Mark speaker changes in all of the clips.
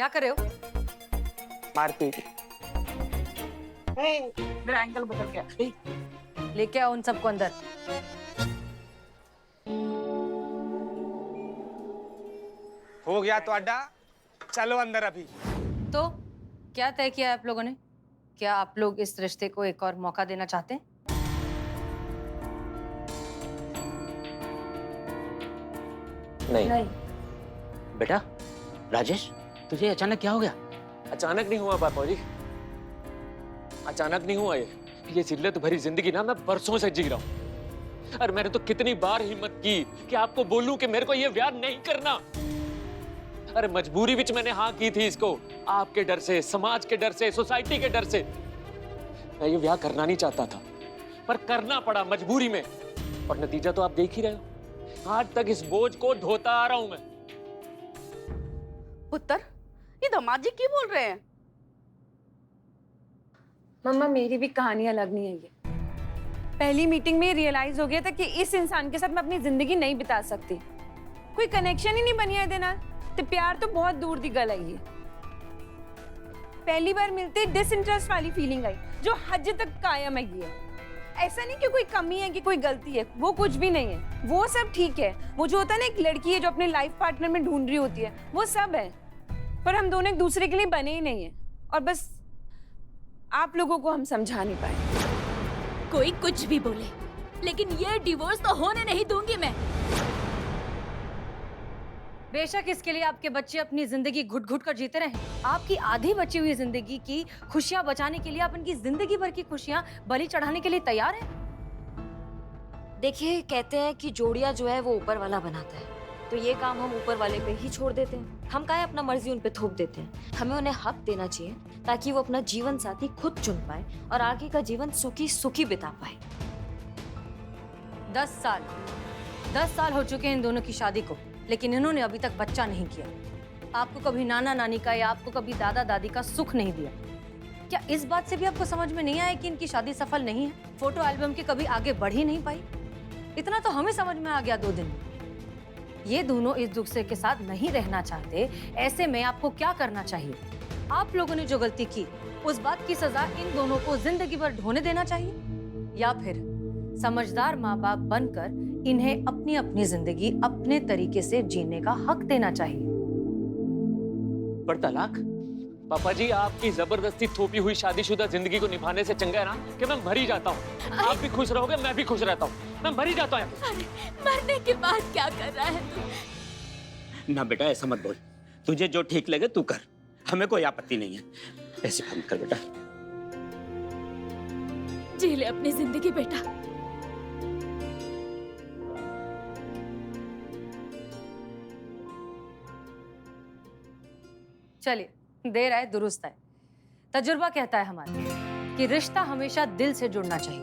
Speaker 1: क्या कर रहे हो?
Speaker 2: मारपीट। मेरा एंगल बदल गया।
Speaker 1: लेके आओ उन सबको अंदर।
Speaker 2: हो गया तो अड्डा, चलो अंदर अभी।
Speaker 1: तो क्या तय किया है आप लोगों ने? क्या आप लोग इस रिश्ते को एक और मौका देना चाहते हैं?
Speaker 3: नहीं। बेटा राजेश, तुझे अचानक क्या हो गया?
Speaker 4: अचानक नहीं हुआ पापा जी, अचानक नहीं हुआ ये जिल्लत भरी जिंदगी ना मैं बरसों से जी रहा हूँ। और मैंने तो कितनी बार हिम्मत की कि आपको बोलूं कि मेरे को ये ब्याह नहीं करना। अरे मजबूरी विच मैंने हाँ की थी इसको, आपके डर से, समाज के डर से, सोसाइटी के डर से। मैं ये ब्याह करना नहीं चाहता था, पर करना पड़ा मजबूरी में। और नतीजा तो आप देख ही रहे हो, आज तक इस बोझ को ढोता आ रहा हूं मैं।
Speaker 5: पुत्र, ये दामाद जी क्यों बोल रहे हैं?
Speaker 6: मम्मा मेरी भी कहानी अलग नहीं है ये। पहली मीटिंग में रियलाइज हो गया था कि इस इंसान के साथ मैं अपनी जिंदगी नहीं बिता सकती। कोई कनेक्शन ही नहीं बनिया ਇਹਦੇ ਨਾਲ ਤੇ प्यार तो बहुत दूर दी गल आई है। पहली बार मिलते डिसइंटरेस्ट वाली फीलिंग आई जो हज तक कायम है। ये ऐसा नहीं कि कोई कमी है कि कोई गलती है, वो कुछ भी नहीं है, वो सब ठीक है। वो जो होता है ना एक लड़की है जो अपने लाइफ पार्टनर में ढूंढ रही होती है, वो सब है। पर हम दोनों एक दूसरे के लिए बने ही नहीं है और बस आप लोगों को हम समझा नहीं पाए।
Speaker 7: कोई कुछ भी बोले, लेकिन ये डिवोर्स तो होने नहीं दूंगी मैं।
Speaker 1: बेशक इसके लिए आपके बच्चे अपनी जिंदगी घुट घुट कर जीते रहे। आपकी आधी बची हुई जिंदगी की खुशियां बचाने के लिए आप इनकी जिंदगी भर की खुशियां बलि चढ़ाने के लिए तैयार हैं?
Speaker 8: देखिए, कहते हैं कि जोड़ियां जो है वो ऊपर वाला बनाता है, तो ये काम हम ऊपर वाले पे ही छोड़ देते हैं। हम काहे अपना मर्जी उन पे थोप देते हैं। हमें उन्हें हक देना चाहिए ताकि वो अपना जीवन साथी खुद चुन पाए और आगे का जीवन सुखी सुखी बिता पाए।
Speaker 1: 10 साल हो चुके हैं इन दोनों की शादी को, लेकिन इन्होंने अभी तक बच्चा नहीं किया। आपको कभी नाना नानी का या आपको कभी दादा दादी का सुख नहीं दिया। क्या इस बात से भी आपको समझ में नहीं आया कि इनकी शादी सफल नहीं है? फोटो एल्बम के कभी आगे बढ़ ही नहीं पाई। इतना तो हमें समझ में आ गया 2 दिन में। ये दोनों इस दुख से के साथ नहीं रहना चाहते। ऐसे में आपको क्या करना चाहिए? आप लोगों ने जो गलती की उस बात की सजा इन दोनों को जिंदगी भर ढोने देना चाहिए, या फिर समझदार माँ बाप बनकर इन्हें अपनी अपनी जिंदगी अपने तरीके से जीने का हक देना चाहिए।
Speaker 4: पर तलाक? पापा जी, आपकी जबरदस्ती थोपी हुई शादीशुदा जिंदगी को निभाने से चंगा है ना कि मैं मर ही जाता हूँ। आप भी खुश रहोगे, मैं भी खुश रहता हूँ। मैं मर ही जाता हूँ।
Speaker 7: अरे मरने के बाद क्या कर रहा है तू?
Speaker 3: ना बेटा ऐसा मत बोल, तुझे जो ठीक लगे तू कर, हमें कोई आपत्ति नहीं है। ऐसे काम कर बेटा।
Speaker 7: जी ले अपनी जिंदगी बेटा।
Speaker 1: चलिए, देर आए दुरुस्त आए। तजुर्बा कहता है हमारा कि रिश्ता हमेशा दिल से जुड़ना चाहिए,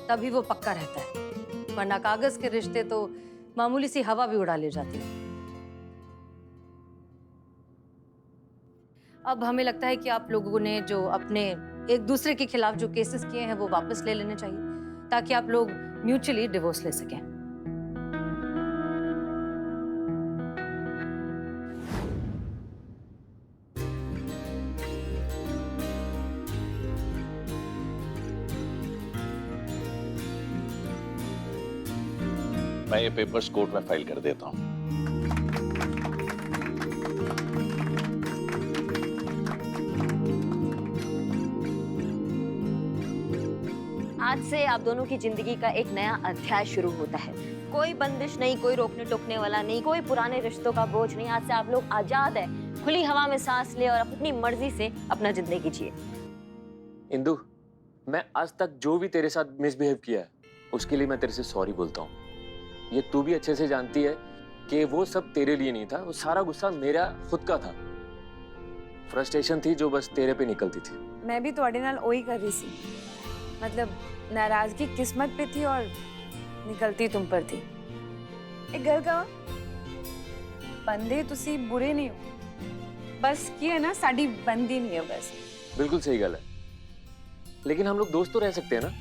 Speaker 1: तभी वो पक्का रहता है। वरना कागज के रिश्ते तो मामूली सी हवा भी उड़ा ले जाती है। अब हमें लगता है कि आप लोगों ने जो अपने एक दूसरे के खिलाफ जो केसेस किए हैं वो वापस ले लेने चाहिए, ताकि आप लोग म्यूचुअली डिवोर्स ले सकें।
Speaker 9: मैं ये पेपर्स कोर्ट में फाइल कर देता हूँ।
Speaker 8: आज से आप दोनों की जिंदगी का एक नया अध्याय शुरू होता है। कोई बंदिश नहीं, कोई रोकने टोकने वाला नहीं, कोई पुराने रिश्तों का बोझ नहीं। आज से आप लोग आजाद है, खुली हवा में सांस ले और अपनी मर्जी से अपना जिंदगी जिए।
Speaker 4: इंदु, मैं आज तक जो भी तेरे साथ मिसबिहेव किया है उसके लिए मैं तेरे से सॉरी बोलता हूँ। ये तू भी अच्छे से जानती है कि वो सब तेरे लिए नहीं था, वो सारा गुस्सा मेरा खुद का था। फ्रस्ट्रेशन थी जो बस तेरे पे निकलती थी।
Speaker 6: मैं भी ਤੁਹਾਡੇ ਨਾਲ ਉਹੀ कर रही सी। मतलब नाराजगी किस्मत पे थी और निकलती तुम पर थी। एक गल कहो, बंदे तुसी बुरे नहीं हो, बस की है ना साड़ी बंदी नहीं है बस।
Speaker 4: बिल्कुल सही गल है, लेकिन हम लोग दोस्त तो रह सकते हैं ना?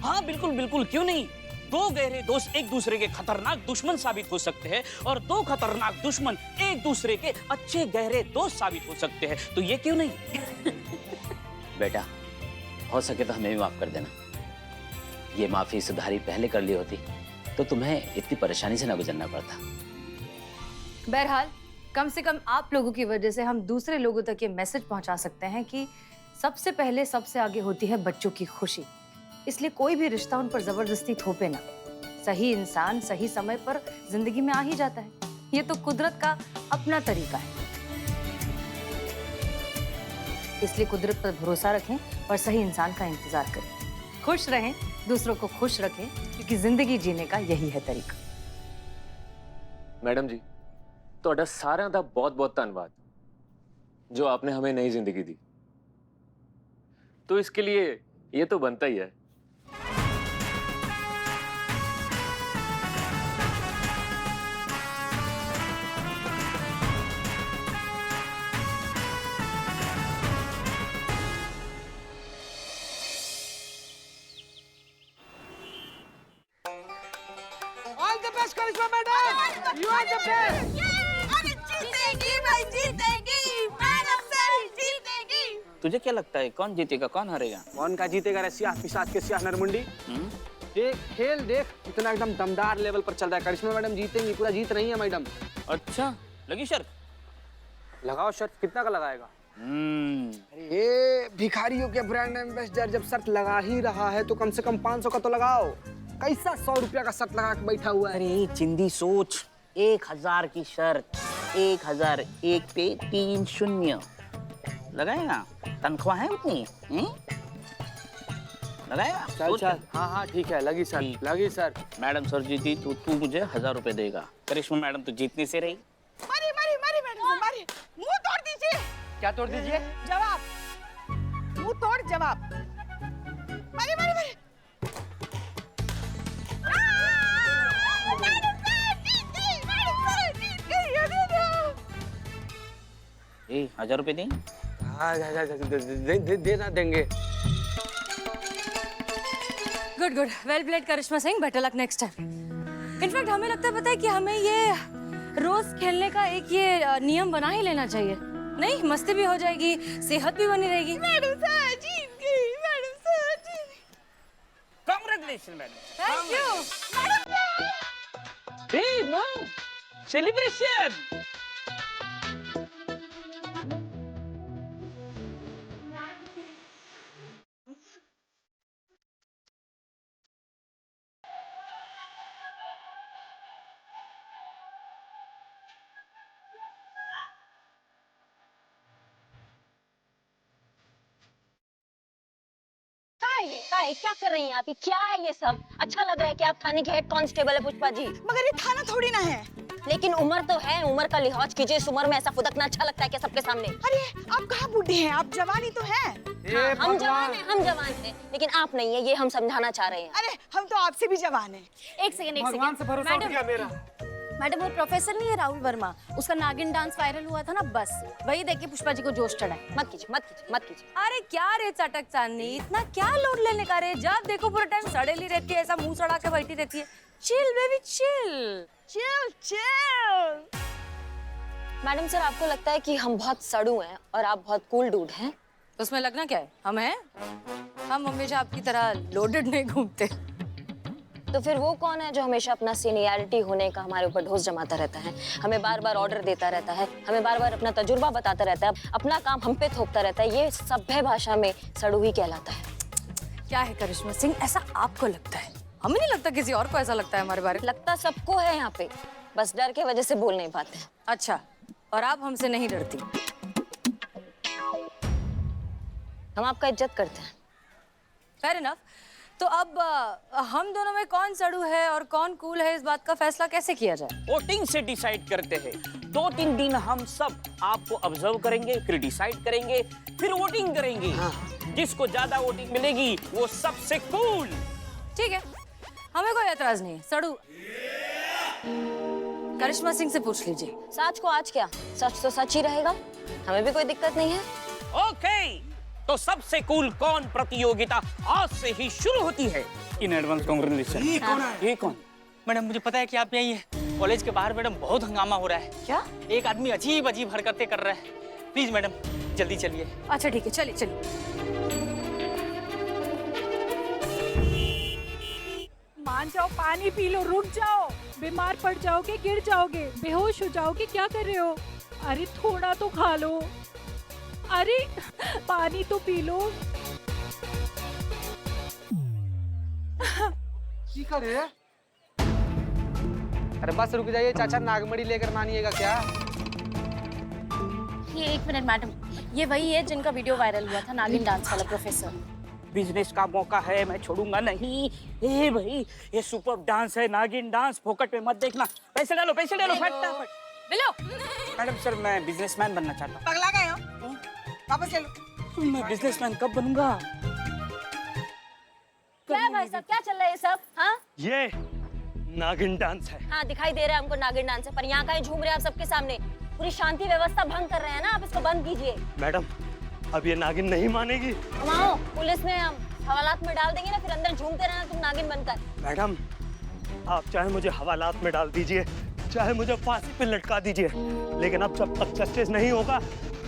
Speaker 2: हाँ बिल्कुल बिल्कुल, क्यों नहीं।
Speaker 10: दो गहरे दोस्त एक दूसरे के खतरनाक दुश्मन साबित हो सकते हैं और दो खतरनाक दुश्मन एक दूसरे के अच्छे गहरे दोस्त साबित हो सकते हैं, तो ये क्यों नहीं?
Speaker 3: बेटा, हो सके तो हमें भी माफ कर देना। ये माफी सुधारी पहले कर ली होती तो तुम्हें इतनी परेशानी से ना गुजरना पड़ता।
Speaker 1: बहरहाल कम से कम आप लोगों की वजह से हम दूसरे लोगों तक ये मैसेज पहुंचा सकते हैं कि सबसे पहले सबसे आगे होती है बच्चों की खुशी। इसलिए कोई भी रिश्ता उन पर जबरदस्ती थोपे ना। सही इंसान सही समय पर जिंदगी में आ ही जाता है। ये तो कुदरत का अपना तरीका है। इसलिए कुदरत पर भरोसा रखें और सही इंसान का इंतजार करें। खुश रहें, दूसरों को खुश रखें, क्योंकि जिंदगी जीने का यही है तरीका।
Speaker 4: मैडम जी, ਤੁਹਾਡਾ ਸਾਰਿਆਂ ਦਾ बहुत-बहुत धन्यवाद जो आपने हमें नई जिंदगी दी। तो इसके लिए ये तो बनता ही है।
Speaker 2: All the best, Karishma madam. You are the best.
Speaker 5: जीतेगी भाई, जीतेगी मैडम सर, जीतेगी।
Speaker 10: तुझे क्या लगता है कौन जीतेगा कौन हारेगा?
Speaker 2: कौन का जीतेगा रे सियाह पिशाच के सियाह नरमुंडी? देख खेल देख, इतना एकदम दमदार लेवल पर चल रहा है। करिश्मा मैडम जीतेंगी, पूरा जीत रही है मैडम।
Speaker 10: अच्छा, लगी शर्त?
Speaker 2: लगाओ शर्त, कितना का लगाएगा? अरे ये भिखारियों के ब्रांड एम्बेसडर जब शर्त लगा ही रहा है तो कम से कम 500 का तो लगाओ। कैसा 100 रुपया का शर्त लगा के बैठा हुआ है?
Speaker 10: अरे चिंदी सोच, 1000 की शर्त, 1000, 1 पे 3 शून्य लगाएगा? तनख्वाह है उतनी? लगाएगा?
Speaker 2: चल चल, हाँ हाँ ठीक है, लगी सर, लगी सर।
Speaker 10: मैडम सर जीती तो तू मुझे 1000 रुपए देगा। करिश्मा मैडम तो जीतने से रही।
Speaker 5: मारी मारी मारी मैडम, मारी। मुंह तोड़ दीजिए।
Speaker 2: क्या तोड़ दीजिए?
Speaker 5: जवाब, मुंह तोड़ जवाब। मारी मारी मारी।
Speaker 10: ए, 1000 रुपए दें?
Speaker 2: हाँ, देना देंगे।
Speaker 1: Good good, well played Karishma Singh, better luck next time. In fact हमें लगता है, पता है कि हमें ये रोज खेलने का एक ये नियम बना ही लेना चाहिए। नहीं, मस्ती भी हो जाएगी, सेहत भी बनी रहेगी।
Speaker 5: मैडम सर जीत गई, मैडम सर जीत गई।
Speaker 10: Congratulation madam.
Speaker 1: Thank you.
Speaker 10: Hey no, celebration.
Speaker 8: क्या कर रही हैं आप? ये क्या है ये सब? अच्छा लग रहा है कि आप थाने के हेड कांस्टेबल है पुष्पा जी,
Speaker 5: मगर ये थाना थोड़ी ना है।
Speaker 8: लेकिन उम्र तो है, उम्र का लिहाज कीजिए। इस उम्र में ऐसा फुदकना अच्छा लगता है क्या सबके सामने?
Speaker 5: अरे आप कहाँ बूढ़े हैं, आप जवान ही तो हैं।
Speaker 8: हाँ, हम जवान हैं, हम जवान हैं, लेकिन आप नहीं है, ये हम समझाना चाह रहे हैं।
Speaker 5: अरे हम तो आपसे भी जवान हैं।
Speaker 1: एक सेकंड,
Speaker 2: भगवान से भरोसा उठ गया मेरा।
Speaker 1: मैडम, वो प्रोफेसर नहीं है राहुल वर्मा, उसका नागिन डांस वायरल हुआ था ना, बस वही देख के पुष्पा जी को जोश चढ़ा है।
Speaker 8: मत कीजिए, मत कीजिए, मत कीजिए।
Speaker 1: अरे क्या रे चटक चांदनी, इतना क्या लोड लेने का रे? जब देखो पूरा टाइम सड़ेली रहती है, ऐसा मुंह सड़ा के बैठी रहती है। Chill baby chill
Speaker 5: chill chill.
Speaker 8: Madam sir, आपको लगता है कि हम बहुत सड़ू हैं और आप बहुत कूल डूड हैं?
Speaker 1: उसमें लगना क्या है, हम हैं। हम हमेशा आपकी तरह लोडेड नहीं घूमते।
Speaker 8: तो फिर वो कौन है जो हमेशा अपना सीनियरिटी होने का हमारे ऊपर ढोस जमाता रहता है, हमें बार बार ऑर्डर देता रहता है, हमें बार बार अपना तजुर्बा बताता रहता है, अपना काम हम पे थोपता रहता है? ये सभ्य भाषा में सड़ू ही कहलाता है।
Speaker 1: क्या है करिश्मा सिंह, ऐसा आपको लगता है? हमें नहीं लगता किसी और को ऐसा लगता है हमारे बारे में।
Speaker 8: लगता सबको है यहाँ पे, बस डर के वजह से बोल नहीं पाते हैं।
Speaker 1: अच्छा, और आप हमसे नहीं डरती?
Speaker 8: हम आपका इज्जत करते हैं।
Speaker 1: Fair enough. तो अब हम दोनों में कौन सड़ू है और कौन कूल है, इस बात का फैसला कैसे किया जाए?
Speaker 10: वोटिंग से डिसाइड करते हैं। 2-3 दिन हम सब आपको ऑब्जर्व करेंगे, फिर डिसाइड करेंगे, फिर वोटिंग करेंगे। जिसको ज्यादा वोटिंग मिलेगी वो सबसे कूल।
Speaker 1: ठीक है, हमें कोई एतराज नहीं है। सड़ू करिश्मा सिंह से पूछ लीजिए।
Speaker 8: सच को आज क्या, सच तो सच ही रहेगा, हमें भी कोई दिक्कत नहीं है।
Speaker 10: ओके, तो सबसे कूल कौन प्रतियोगिता आज से ही शुरू होती है।
Speaker 11: In advance congratulation.
Speaker 10: ये कौन है?
Speaker 11: ये कौन? मैडम मुझे पता है कि आप यही है। कॉलेज के बाहर मैडम बहुत हंगामा हो रहा है।
Speaker 1: क्या?
Speaker 11: एक आदमी अजीब अजीब हरकतें कर रहा है। प्लीज मैडम जल्दी चलिए।
Speaker 1: अच्छा ठीक है, चलिए चलिए।
Speaker 6: मान जाओ, पानी पी लो, रुक जाओ। बीमार पड़ जाओगे, गिर जाओगे, बेहोश हो जाओगे, क्या कर रहे हो? अरे थोड़ा तो खा लो। अरे पानी तो पी लो।
Speaker 2: की करे? अरे बस रुक जाइए चाचा, नागमणि लेकर मानिएगा क्या?
Speaker 7: ये 1 मिनट मैडम, ये वही है जिनका वीडियो वायरल हुआ था, नागिन डांस वाला प्रोफेसर।
Speaker 11: बिजनेस का मौका है, मैं छोड़ूंगा नहीं। ए भाई ये सुपर डांस है, नागिन डांस, फोकट में मत देखना। पैसे डालो फटाफट।
Speaker 7: बिलो,
Speaker 11: मैडम सर मैं बिजनेसमैन बनना चाहता
Speaker 5: पगला गए हो? वापस ले लो।
Speaker 11: हूँ। मैं बिजनेसमैन कब बनूंगा?
Speaker 8: क्या है भाई साहब, क्या चल रहा है ये सब? हाँ
Speaker 11: ये नागिन डांस है।
Speaker 8: हाँ दिखाई दे रहा है हमको नागिन डांस है, पर यहाँ कहीं झूम रहे हैं आप सबके सामने। पूरी शांति व्यवस्था भंग कर रहे हैं ना आप, इसको बंद कीजिए।
Speaker 11: मैडम अब ये नागिन नहीं मानेगी।
Speaker 8: घुमाओ, पुलिस में हम हवालात में डाल देंगे ना, फिर अंदर झूमते रहना तुम नागिन बनकर।
Speaker 11: मैडम आप चाहे मुझे हवालात में डाल दीजिए, चाहे मुझे फांसी पे लटका दीजिए, लेकिन अब जब तक जस्टिस नहीं होगा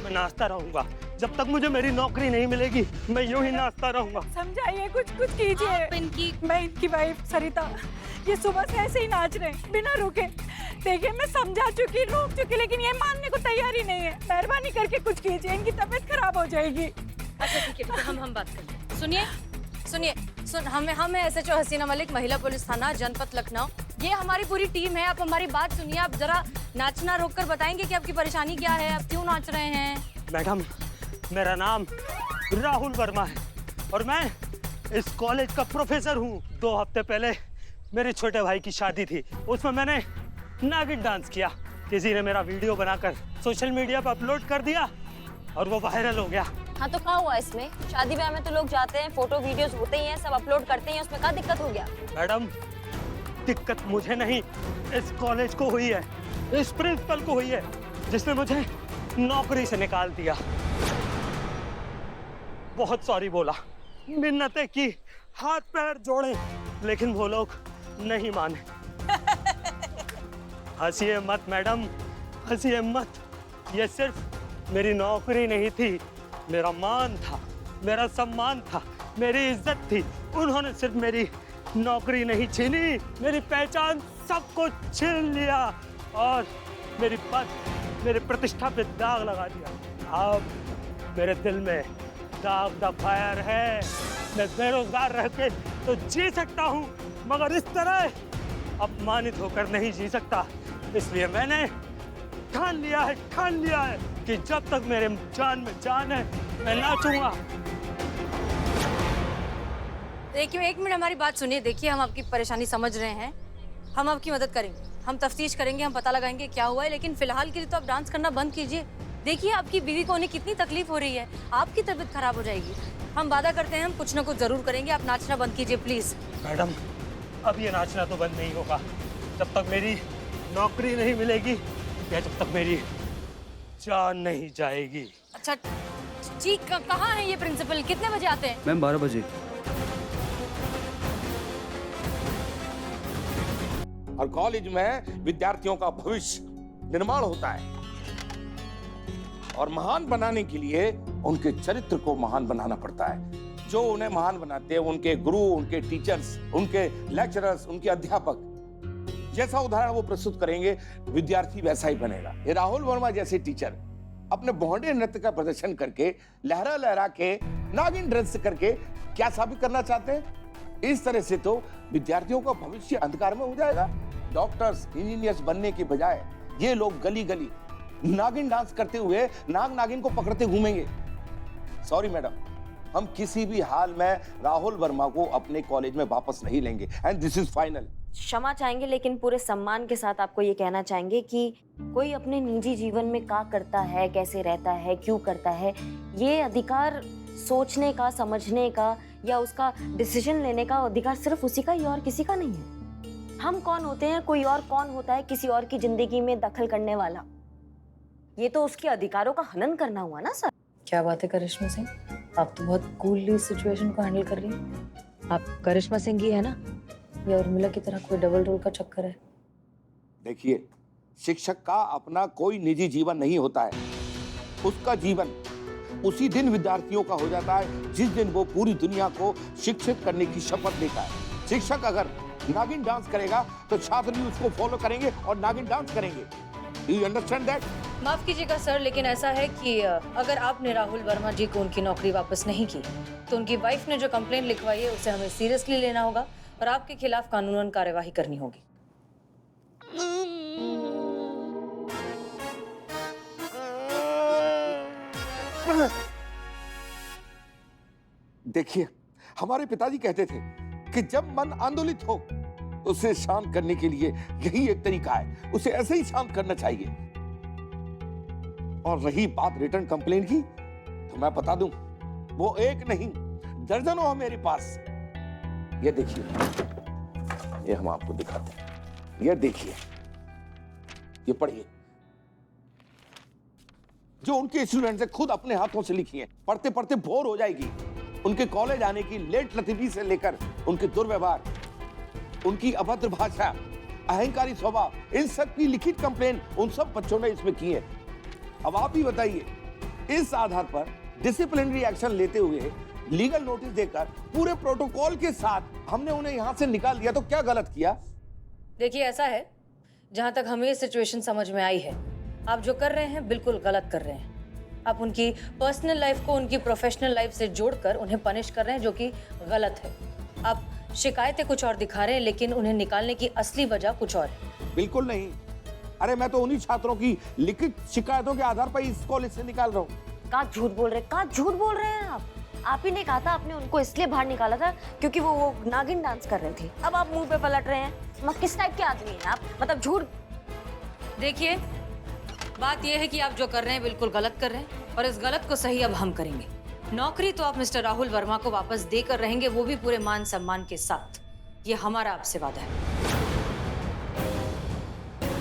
Speaker 11: मैं नाचता रहूंगा। जब तक मुझे मेरी नौकरी नहीं मिलेगी मैं यूं ही नाचता रहूंगा।
Speaker 6: समझाइए, कुछ कीजिए। मैं इनकी वाइफ सरिता, ये सुबह से ऐसे ही नाच रहे हैं बिना रुके। देखिए मैं समझा चुकी, रोक चुकी, लेकिन ये मानने को तैयार ही नहीं है। मेहरबानी करके कुछ कीजिए, इनकी तबीयत खराब हो जाएगी।
Speaker 1: अच्छा ठीक है, हम बात करते हैं। सुनिए, हमें SHO हसीना मलिक, महिला पुलिस थाना, जनपद लखनऊ, ये हमारी पूरी टीम है। आप हमारी बात सुनिए, आप जरा नाचना रोककर बताएंगे कि आपकी परेशानी क्या है, आप क्यों नाच रहे हैं?
Speaker 11: मैडम मेरा नाम राहुल वर्मा है और मैं इस कॉलेज का प्रोफेसर हूँ। 2 हफ्ते पहले मेरे छोटे भाई की शादी थी, उसमें मैंने नागिन डांस किया। किसी ने मेरा वीडियो बनाकर सोशल मीडिया पर अपलोड कर दिया और वो वायरल हो गया।
Speaker 8: हाँ तो क्या हुआ इसमें? शादी ब्याह में तो लोग जाते हैं, फोटो वीडियोस होते ही हैं, सब अपलोड करते हैं, उसमें क्या दिक्कत हो गया?
Speaker 11: मैडम दिक्कत मुझे नहीं, इस कॉलेज को हुई है, इस प्रिंसिपल को हुई है, जिसने मुझे नौकरी से निकाल दिया। बहुत सॉरी बोला, मिन्नतें की, हाथ पैर जोड़े, लेकिन वो लोग नहीं माने। हंसिए मत मैडम, हंसिए मत। ये सिर्फ मेरी नौकरी नहीं थी, मेरा मान था, मेरा सम्मान था, मेरी इज्जत थी। उन्होंने सिर्फ मेरी नौकरी नहीं छीनी, मेरी पहचान सब कुछ छीन लिया और मेरी पद, मेरी प्रतिष्ठा पे दाग लगा दिया। अब मेरे दिल में दाग द फायर है। मैं बेरोजगार रह के तो जी सकता हूँ, मगर इस तरह अपमानित होकर नहीं जी सकता। इसलिए मैंने ठान लिया है कि जब तक मेरे जान में जान है मैं नाचूंगा।
Speaker 1: देखिए 1 मिनट हमारी बात सुनिए। देखिए हम आपकी परेशानी समझ रहे हैं, हम आपकी मदद करेंगे, हम तफ्तीश करेंगे, हम पता लगाएंगे क्या हुआ है, लेकिन फिलहाल के लिए तो आप डांस करना बंद कीजिए। देखिए आपकी बीवी को उन्हें कितनी तकलीफ हो रही है, आपकी तबीयत खराब हो जाएगी। हम वादा करते हैं हम कुछ ना कुछ जरूर करेंगे, आप नाचना बंद कीजिए प्लीज।
Speaker 11: मैडम अब ये नाचना तो बंद नहीं होगा जब तक मेरी नौकरी नहीं मिलेगी या जब तक मेरी जान नहीं जाएगी।
Speaker 1: अच्छा जी, कहाँ है ये प्रिंसिपल, कितने बजे आते हैं?
Speaker 2: मैम 12 बजे।
Speaker 12: और कॉलेज में विद्यार्थियों का भविष्य निर्माण होता है और महान बनाने के लिए उनके चरित्र को महान बनाना पड़ता है। जो उन्हें महान बनाते हैं उनके गुरु, उनके टीचर्स, उनके लेक्चरर्स, उनके अध्यापक। जैसा उदाहरण वो प्रस्तुत करेंगे विद्यार्थी वैसा ही बनेगा। ये राहुल वर्मा जैसे टीचर अपने भौंडे नृत्य का प्रदर्शन करके, लहरा लहरा के, नागिन नृत्य करके क्या साबित करना चाहते हैं? इस तरह से तो विद्यार्थियों का भविष्य अंधकार में हो जाएगा। डॉक्टर्स, इंजीनियर्स बनने के बजाय ये लोग गली गली नागिन डांस करते हुए नाग नागिन को पकड़ते घूमेंगे। सॉरी मैडम, हम किसी भी हाल में राहुल वर्मा को अपने कॉलेज में वापस नहीं लेंगे एंड दिस इज फाइनल।
Speaker 8: क्षमा चाहेंगे, लेकिन पूरे सम्मान के साथ आपको ये कहना चाहेंगे कि कोई अपने निजी जीवन में क्या करता है, कैसे रहता है, क्यों करता है, ये अधिकार सोचने का, समझने का या उसका डिसीजन लेने का अधिकार सिर्फ उसी का ही और किसी का नहीं है। हम कौन होते हैं, कोई और कौन होता है किसी और की जिंदगी में दखल करने वाला? ये तो उसके अधिकारों का हनन करना हुआ ना सर।
Speaker 1: क्या बात है करिश्मा सिंह, आप तो बहुत कूलली सिचुएशन को हैंडल कर रही हैं। आप करिश्मा सिंह ही है ना, या उर्मिला की तरह कोई डबल रोल का चक्कर है?
Speaker 12: देखिए, शिक्षक का अपना कोई निजी जीवन नहीं होता है। उसका जीवन उसी दिन विद्यार्थियों का हो जाता है जिस दिन वो पूरी दुनिया को शिक्षित करने की शपथ लेता है। शिक्षक अगर नागिन डांस करेगा तो छात्र भी उसको फॉलो करेंगे और नागिन डांस करेंगे। Do you understand that?
Speaker 1: माफ कीजिएगा सर, लेकिन ऐसा है कि अगर आपने राहुल वर्मा जी को उनकी नौकरी वापस नहीं की तो उनकी वाइफ ने जो कंप्लेंट लिखवाई है उसे हमें सीरियसली लेना होगा और आपके खिलाफ कानूनन कार्यवाही करनी होगी।
Speaker 12: देखिए, हमारे पिताजी कहते थे कि जब मन आंदोलित हो उसे शांत करने के लिए यही एक तरीका है, उसे ऐसे ही शांत करना चाहिए। और रही बात रिटर्न कंप्लेंट की, तो मैं बता दूं, वो एक नहीं दर्जनों है मेरे पास। ये देखिए, ये हम आपको दिखाते हैं। ये देखिए, ये पढ़िए, जो उनके स्टूडेंट्स ने खुद अपने हाथों से लिखी है। पढ़ते पढ़ते बोर हो जाएगी। उनके कॉलेज आने की लेट लतीफी से लेकर उनके दुर्व्यवहार, उनकी अभद्र भाषा, अहंकारी स्वभाव, इन सब की लिखित कंप्लेन उन सब बच्चों ने इसमें की है। अब आप ही बताइए, इस आधार पर डिसिप्लिनरी एक्शन लेते हुए लीगल नोटिस देकर पूरे प्रोटोकॉल के साथ हमने उन्हें यहां से निकाल दिया, तो क्या गलत किया?
Speaker 1: देखिए, ऐसा है, जहां तक हमें ये सिचुएशन समझ में आई है, आप जो कर रहे हैं बिल्कुल गलत कर रहे हैं। आप उनकी पर्सनल लाइफ को उनकी प्रोफेशनल लाइफ से जोड़कर उन्हें पनिश कर रहे हैं, जो कि गलत है। आप शिकायतें कुछ और दिखा रहे हैं, लेकिन उन्हें निकालने की असली वजह कुछ और है।
Speaker 12: बिल्कुल नहीं। अरे मैं तो उन्हीं छात्रों की लिखित शिकायतों के आधार पर इस कॉलेज से निकाल रहा हूँ।
Speaker 8: कहाँ झूठ बोल रहे, कहाँ झूठ बोल रहे हैं आप ही ने कहा था आपने उनको इसलिए बाहर निकाला था क्योंकि वो नागिन डांस कर रहे थे। अब आप मुंह पे पलट रहे हैं। किस टाइप के आदमी हैं आप? मतलब झूठ।
Speaker 1: देखिए, बात यह है कि आप जो कर रहे हैं बिल्कुल गलत कर रहे हैं और इस गलत को सही अब हम करेंगे। नौकरी तो आप मिस्टर राहुल वर्मा को वापस देकर रहेंगे, वो भी पूरे मान सम्मान के साथ। ये हमारा आपसे वादा है।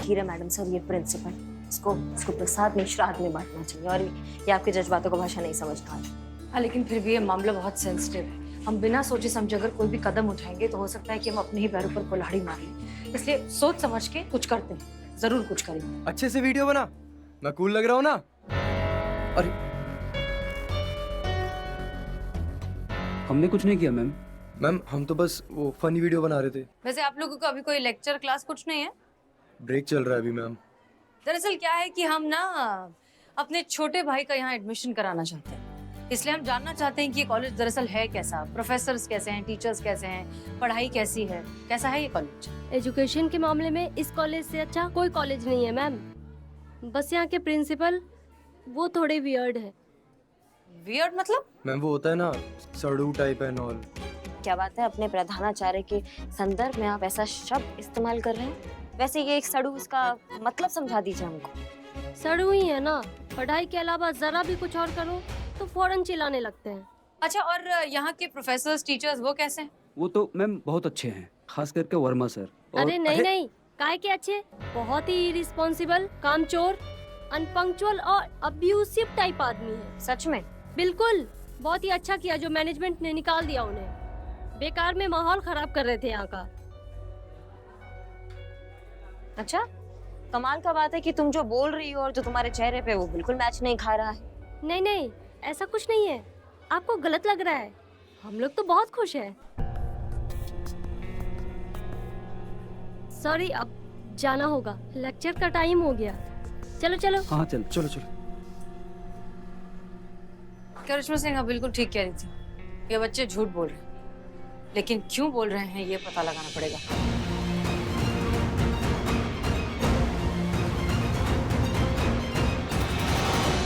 Speaker 8: हीरा मैडम सर, ये प्रिंसिपल, इसको प्रसाद में श्राद्ध में बांटना चाहिए और ये आपके जज्बातों को भाषा नहीं समझ पा रही।
Speaker 1: हाँ, लेकिन फिर भी ये मामला बहुत सेंसिटिव है। हम बिना सोचे समझे अगर कोई भी कदम उठाएंगे तो हो सकता है कि हम अपने ही पैरों पर कुल्हाड़ी मार लें। इसलिए सोच समझ के कुछ करते हैं, जरूर कुछ करेंगे।
Speaker 2: अच्छे से वीडियो बना, मैं कूल लग रहा हूँ ना? अरे
Speaker 13: हमने कुछ नहीं किया मैम।
Speaker 2: मैम, हम तो बस वो फनी वीडियो बना रहे थे।
Speaker 1: वैसे आप लोगों को अभी कोई लेक्चर क्लास कुछ नहीं है?
Speaker 2: ब्रेक चल रहा है अभी मैम।
Speaker 1: दरअसल क्या है कि हम ना अपने छोटे भाई का यहाँ एडमिशन कराना चाहते हैं, इसलिए हम जानना चाहते हैं कि ये कॉलेज दरअसल है कैसा, प्रोफेसर्स कैसे हैं, टीचर्स कैसे हैं, पढ़ाई कैसी है, कैसा है ये कॉलेज?
Speaker 14: एजुकेशन के मामले में इस कॉलेज से अच्छा कोई कॉलेज नहीं है मैम। बस यहाँ के प्रिंसिपल वो थोड़े वियर्ड है।
Speaker 1: वियर्ड मतलब?
Speaker 2: मैम, वो होता है ना, सड़ू टाइप एंड ऑल।
Speaker 8: क्या बात है, अपने प्रधानाचार्य के संदर्भ में आप ऐसा शब्द इस्तेमाल कर रहे हैं? वैसे ये एक सड़ू, इसका मतलब समझा दीजिए हमको।
Speaker 14: सड़ू ही है ना, पढ़ाई के अलावा जरा भी कुछ और करो तो फौरन चिल्लाने लगते हैं।
Speaker 1: अच्छा, और यहाँ के प्रोफेसर्स, टीचर्स वो कैसे हैं?
Speaker 13: वो तो मैम बहुत अच्छे हैं, खास करके वर्मा सर।
Speaker 14: अरे नहीं, काहे के अच्छे, बहुत ही इरिस्पॉन्सिबल, कामचोर, अनपंक्चुअल और अब्यूसिव टाइप आदमी है।
Speaker 8: सच में?
Speaker 14: बिल्कुल, बहुत ही अच्छा किया जो मैनेजमेंट ने निकाल दिया उन्हें। बेकार में माहौल खराब कर रहे थे यहाँ का।
Speaker 8: अच्छा, कमाल का बात है कि तुम जो बोल रही हो और जो तुम्हारे चेहरे पे वो बिल्कुल मैच नहीं खा रहा है।
Speaker 14: नहीं, ऐसा कुछ नहीं है, आपको गलत लग रहा है। हम लोग तो बहुत खुश हैं। सॉरी, अब जाना होगा, लेक्चर का टाइम हो गया। चलो।
Speaker 13: हाँ चलो।
Speaker 1: करिश्मा सिंह बिल्कुल ठीक कह रही थी, ये बच्चे झूठ बोल रहे हैं, लेकिन क्यों बोल रहे हैं ये पता लगाना पड़ेगा।